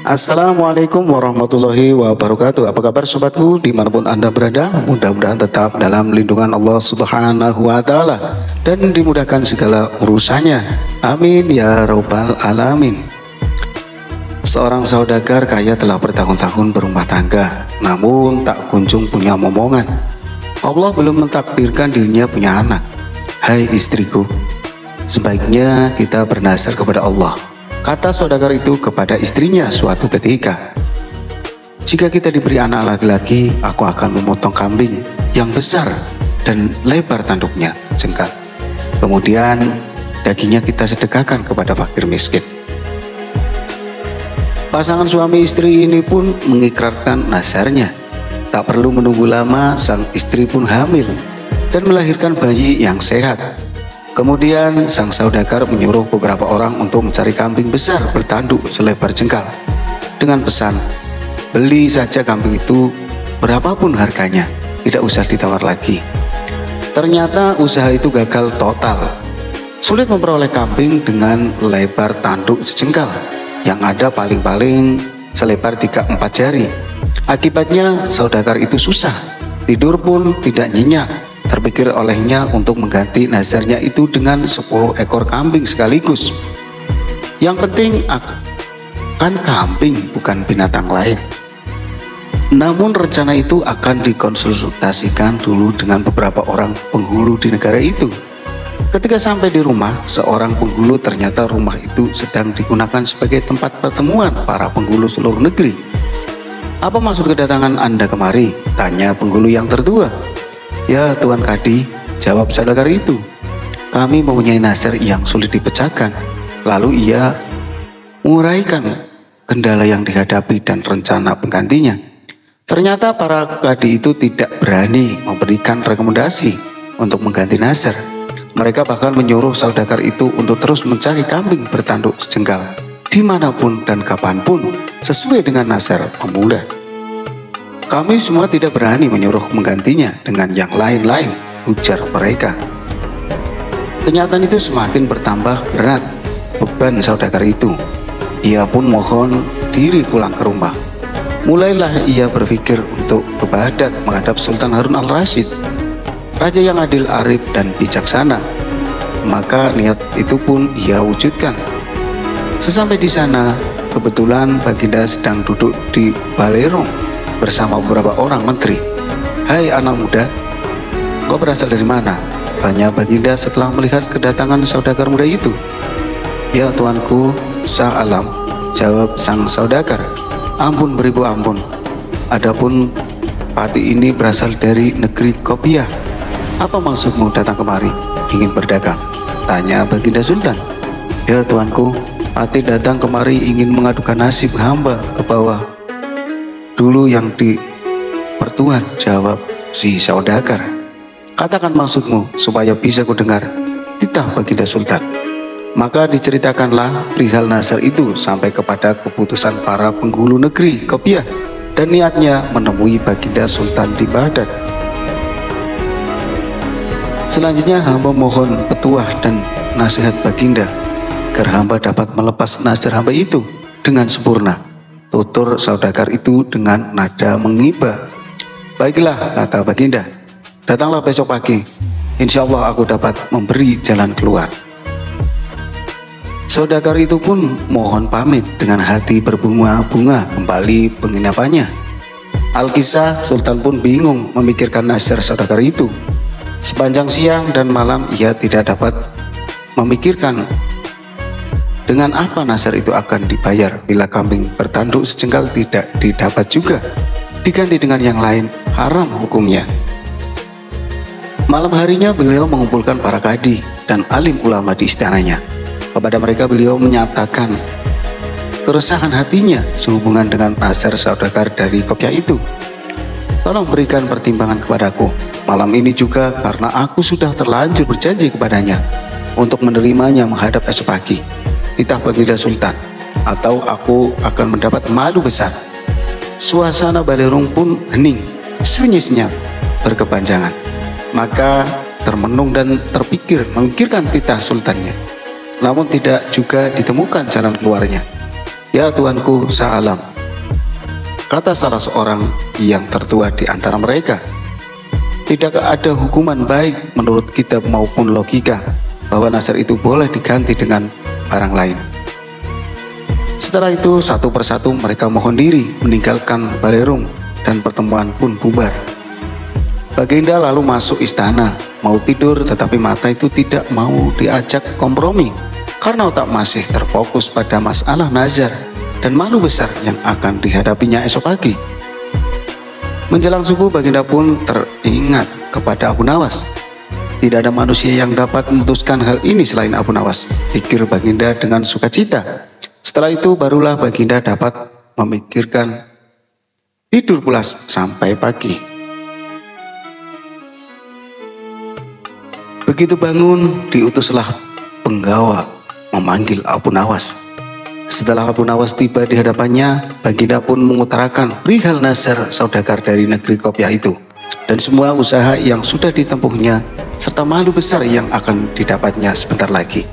Assalamualaikum warahmatullahi wabarakatuh. Apa kabar sobatku dimanapun anda berada? Mudah-mudahan tetap dalam lindungan Allah Subhanahu wa Ta'ala dan dimudahkan segala urusannya. Amin ya rabbal alamin. Seorang saudagar kaya telah bertahun-tahun berumah tangga, namun tak kunjung punya momongan. Allah belum mentakdirkan dirinya punya anak. Hai istriku, sebaiknya kita bernazar kepada Allah, kata saudagar itu kepada istrinya suatu ketika. Jika kita diberi anak laki-laki, aku akan memotong kambing yang besar dan lebar tanduknya sejengkal. Kemudian dagingnya kita sedekahkan kepada fakir miskin. Pasangan suami istri ini pun mengikrarkan nazarnya. Tak perlu menunggu lama, sang istri pun hamil dan melahirkan bayi yang sehat. Kemudian sang saudagar menyuruh beberapa orang untuk mencari kambing besar bertanduk selebar jengkal dengan pesan, beli saja kambing itu berapapun harganya, tidak usah ditawar lagi. Ternyata usaha itu gagal total. Sulit memperoleh kambing dengan lebar tanduk sejengkal, yang ada paling-paling selebar 3-4 jari. Akibatnya saudagar itu susah, tidur pun tidak nyenyak. Terpikir olehnya untuk mengganti nazarnya itu dengan 10 ekor kambing sekaligus. Yang penting kan kambing, bukan binatang lain. Namun rencana itu akan dikonsultasikan dulu dengan beberapa orang penghulu di negara itu. Ketika sampai di rumah seorang penghulu, ternyata rumah itu sedang digunakan sebagai tempat pertemuan para penghulu seluruh negeri. Apa maksud kedatangan Anda kemari? Tanya penghulu yang tertua. Ya Tuan Kadi, jawab saudagar itu, kami mempunyai nazar yang sulit dipecahkan. Lalu ia menguraikan kendala yang dihadapi dan rencana penggantinya. Ternyata para kadi itu tidak berani memberikan rekomendasi untuk mengganti nazar. Mereka bahkan menyuruh saudagar itu untuk terus mencari kambing bertanduk sejengkal dimanapun dan kapanpun sesuai dengan nazar pemuda. Kami semua tidak berani menyuruh menggantinya dengan yang lain-lain, ujar mereka. Kenyataan itu semakin bertambah berat beban saudagar itu. Ia pun mohon diri pulang ke rumah. Mulailah ia berpikir untuk bebadat menghadap Sultan Harun al-Rasyid, raja yang adil, arif dan bijaksana. Maka niat itu pun ia wujudkan. Sesampai di sana, kebetulan Baginda sedang duduk di balerong bersama beberapa orang menteri. Hai anak muda, kau berasal dari mana? Tanya Baginda setelah melihat kedatangan saudagar muda itu. Ya tuanku, sang alam, jawab sang saudagar. Ampun beribu ampun, adapun pati ini berasal dari negeri Kopiah. Apa maksudmu datang kemari? Ingin berdagang? Tanya Baginda Sultan. Ya tuanku, pati datang kemari ingin mengadukan nasib hamba ke bawah dulu yang di pertuan, jawab si saudagar. Katakan maksudmu supaya bisa kudengar, titah Baginda Sultan. Maka diceritakanlah perihal nazar itu sampai kepada keputusan para penghulu negeri Kopiah dan niatnya menemui Baginda Sultan di Baghdad. Selanjutnya hamba mohon petuah dan nasihat Baginda agar hamba dapat melepas nazar hamba itu dengan sempurna, tutur saudagar itu dengan nada mengiba. Baiklah, kata Baginda, datanglah besok pagi, insya Allah aku dapat memberi jalan keluar. Saudagar itu pun mohon pamit dengan hati berbunga-bunga kembali penginapannya. Alkisah, Sultan pun bingung memikirkan nazar saudagar itu. Sepanjang siang dan malam ia tidak dapat memikirkan dengan apa nazar itu akan dibayar bila kambing bertanduk sejengkal tidak didapat juga, diganti dengan yang lain, haram hukumnya. Malam harinya beliau mengumpulkan para kadi dan alim ulama di istananya. Kepada mereka beliau menyatakan keresahan hatinya sehubungan dengan nazar saudagar dari Kopiah itu. Tolong berikan pertimbangan kepadaku malam ini juga, karena aku sudah terlanjur berjanji kepadanya untuk menerimanya menghadap esok pagi. Titah Baginda Sultan, atau aku akan mendapat malu besar. Suasana balerong pun hening, sunyi senyap, berkepanjangan. Maka termenung dan memikirkan titah sultannya. Namun tidak juga ditemukan jalan keluarnya. "Ya tuanku Sa'alam," kata salah seorang yang tertua di antara mereka, "tidakkah ada hukuman baik menurut kitab maupun logika bahwa nazar itu boleh diganti dengan barang lain?" Setelah itu satu persatu mereka mohon diri meninggalkan balerung dan pertemuan pun bubar. Baginda lalu masuk istana, mau tidur tetapi mata itu tidak mau diajak kompromi karena otak masih terfokus pada masalah nazar dan malu besar yang akan dihadapinya esok pagi. Menjelang subuh Baginda pun teringat kepada Abu Nawas. Tidak ada manusia yang dapat memutuskan hal ini selain Abu Nawas, pikir Baginda dengan sukacita. Setelah itu barulah Baginda dapat memikirkan tidur pulas sampai pagi. Begitu bangun, diutuslah penggawa memanggil Abu Nawas. Setelah Abu Nawas tiba di hadapannya, Baginda pun mengutarakan perihal nazar saudagar dari negeri Kopiah itu dan semua usaha yang sudah ditempuhnya serta malu besar yang akan didapatnya sebentar lagi.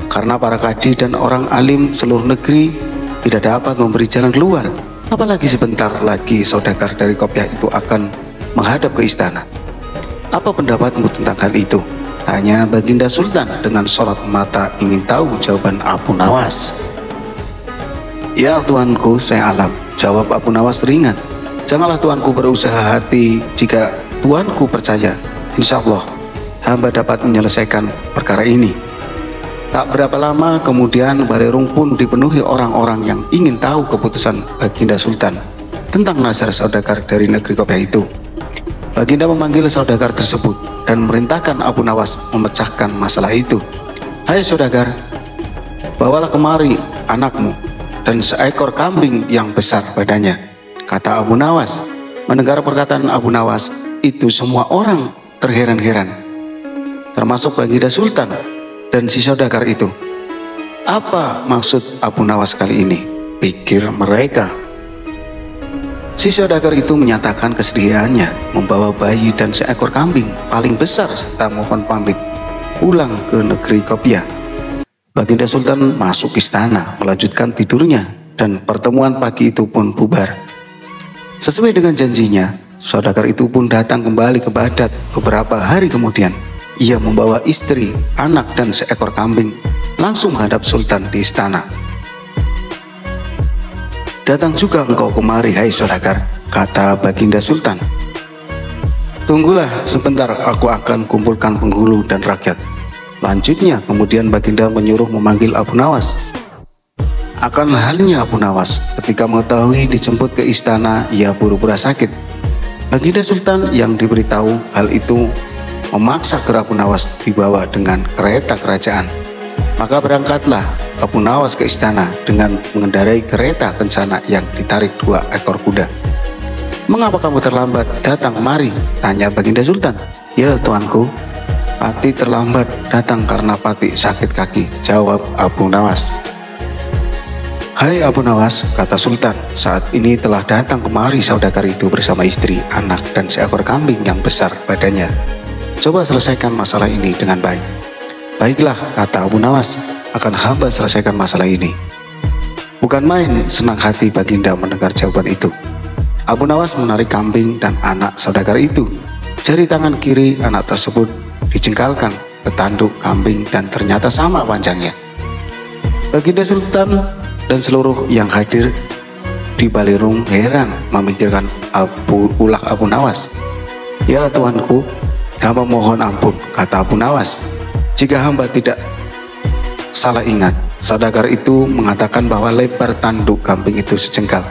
Karena para kadi dan orang alim seluruh negeri tidak dapat memberi jalan keluar, apalagi sebentar lagi saudagar dari Kopiah itu akan menghadap ke istana. Apa pendapatmu tentang hal itu? Tanya Baginda Sultan dengan sorot mata ingin tahu jawaban Abu Nawas. "Ya tuanku Sa'alam," jawab Abu Nawas ringan. "Janganlah tuanku berusaha hati, jika tuanku percaya, insya Allah hamba dapat menyelesaikan perkara ini." Tak berapa lama kemudian balerung pun dipenuhi orang-orang yang ingin tahu keputusan Baginda Sultan tentang nazar saudagar dari negeri Kopiah itu. Baginda memanggil saudagar tersebut dan memerintahkan Abu Nawas memecahkan masalah itu. "Hai saudagar, bawalah kemari anakmu dan seekor kambing yang besar badannya," kata Abu Nawas. Mendengar perkataan Abu Nawas itu semua orang terheran-heran, termasuk Baginda Sultan dan si saudagar itu. Apa maksud Abu Nawas kali ini? Pikir mereka. Si saudagar itu menyatakan kesediaannya membawa bayi dan seekor kambing paling besar serta mohon pamit pulang ke negeri Kopiah. Baginda Sultan masuk istana melanjutkan tidurnya dan pertemuan pagi itu pun bubar. Sesuai dengan janjinya, saudagar itu pun datang kembali ke Baghdad beberapa hari kemudian. Ia membawa istri, anak dan seekor kambing langsung menghadap Sultan di istana. "Datang juga engkau kemari, hai saudagar," kata Baginda Sultan. "Tunggulah sebentar, aku akan kumpulkan penghulu dan rakyat." Lanjutnya kemudian Baginda menyuruh memanggil Abu Nawas. Akan halnya Abu Nawas ketika mengetahui dijemput ke istana, ia pura-pura sakit. Baginda Sultan yang diberitahu hal itu memaksa Abu Nawas dibawa dengan kereta kerajaan. Maka berangkatlah Abu Nawas ke istana dengan mengendarai kereta kencana yang ditarik 2 ekor kuda. "Mengapa kamu terlambat datang kemari?" tanya Baginda Sultan. "Ya tuanku, Pati terlambat datang karena Pati sakit kaki," jawab Abu Nawas. "Hai Abu Nawas," kata Sultan, "saat ini telah datang kemari saudagar itu bersama istri, anak dan seekor kambing yang besar badannya. Coba selesaikan masalah ini dengan baik." "Baiklah," kata Abu Nawas, "akan hamba selesaikan masalah ini." Bukan main senang hati Baginda mendengar jawaban itu. Abu Nawas menarik kambing dan anak saudagar itu. Jari tangan kiri anak tersebut dijengkalkan ke tanduk kambing dan ternyata sama panjangnya. Baginda Sultan dan seluruh yang hadir di balerung heran memikirkan ulah Abu Nawas. "Ya tuanku, hamba mohon ampun," kata Abu Nawas. "Jika hamba tidak salah ingat, saudagar itu mengatakan bahwa lebar tanduk kambing itu sejengkal.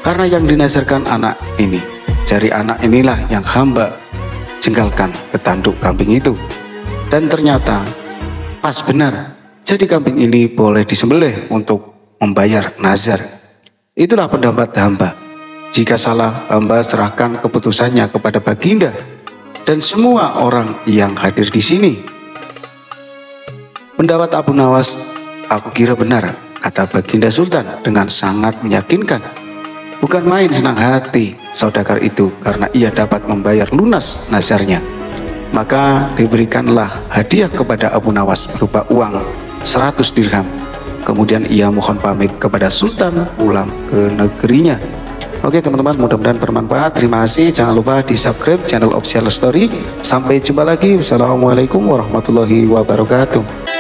Karena yang dinazarkan anak ini, jari anak inilah yang hamba jengkalkan ke tanduk kambing itu. Dan ternyata pas benar, jadi kambing ini boleh disembelih untuk membayar nazar. Itulah pendapat hamba. Jika salah, hamba serahkan keputusannya kepada Baginda dan semua orang yang hadir di sini." "Pendapat Abu Nawas aku kira benar," kata Baginda Sultan dengan sangat meyakinkan. Bukan main senang hati saudagar itu karena ia dapat membayar lunas nazarnya. Maka diberikanlah hadiah kepada Abu Nawas berupa uang 100 dirham. Kemudian ia mohon pamit kepada Sultan pulang ke negerinya. Oke teman-teman, mudah-mudahan bermanfaat. Terima kasih. Jangan lupa di subscribe channel Official Story. Sampai jumpa lagi. Wassalamualaikum warahmatullahi wabarakatuh.